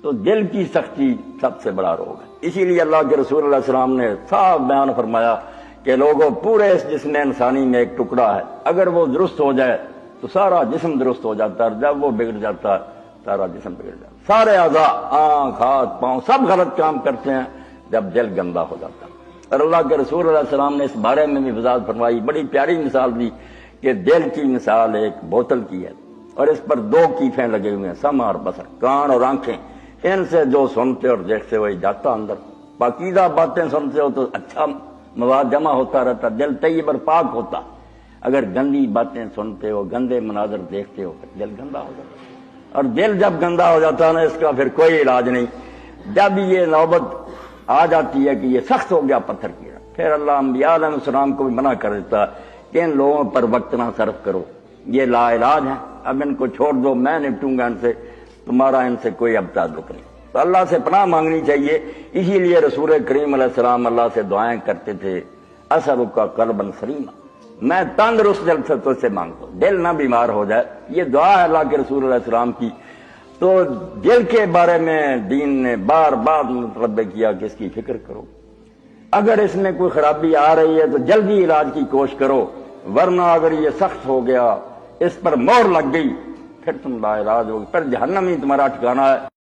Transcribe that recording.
تو دل کی سختی سب سے بڑا روگ ہے۔ اسی لیے اللہ کے رسول علیہ السلام نے صاف بیان فرمایا کہ لوگوں پورے اس جسم انسانی میں ایک ٹکڑا ہے، اگر وہ درست ہو جائے تو سارا جسم درست ہو جاتا ہے، اور جب وہ بگڑ جاتا ہے سارا جسم بگڑ جاتا ہے۔ سارے اعضاء، آنکھ، ہاتھ، پاؤں سب غلط کام کرتے ہیں جب دل گندا ہو جاتا ہے۔ اور اللہ کے رسول علیہ السلام نے اس بارے میں بھی وضاحت فرمائی، بڑی پیاری مثال دی کہ دل کی مثال ایک بوتل کی ہے اور اس پر دو کیفیں لگے ہوئے ہیں، سمع اور بصر، کان اور آنکھیں، ان سے جو سنتے اور دیکھتے ہوئے جاتا اندر۔ پاکیزہ باتیں سنتے ہو تو اچھا مواد جمع ہوتا رہتا، دل طیب اور پاک ہوتا۔ اگر گندی باتیں سنتے ہو، گندے مناظر دیکھتے ہو، دل گندا ہو جاتا۔ اور دل جب گندا ہو جاتا ہے نا، اس کا پھر کوئی علاج نہیں۔ جب یہ نوبت آ جاتی ہے کہ یہ سخت ہو گیا پتھر کی، پھر اللہ انبیاء علیہ السلام کو بھی منع کر دیتا کہ ان لوگوں پر وقت نہ صرف کرو، یہ لا علاج ہیں، اب ان کو چھوڑ دو، میں نپٹوں گا ان سے، تمہارا ان سے کوئی اب تعلق نہیں۔ تو اللہ سے پناہ مانگنی چاہیے۔ اسی لیے رسول کریم علیہ السلام اللہ سے دعائیں کرتے تھے، اسألک قلبا سلیما، میں تندرست دل سے تجھ سے مانگتا ہوں، دل نہ بیمار ہو جائے۔ یہ دعا ہے اللہ کے رسول علیہ السلام کی۔ تو دل کے بارے میں دین نے بار بار متنبہ کیا کہ اس کی فکر کرو، اگر اس میں کوئی خرابی آ رہی ہے تو جلدی علاج کی کوشش کرو، ورنہ اگر یہ سخت ہو گیا، اس پر مہر لگ گئی، پھر تم لا علاج ہوگی، پھر جہنم ہی تمہارا ٹھکانہ ہے۔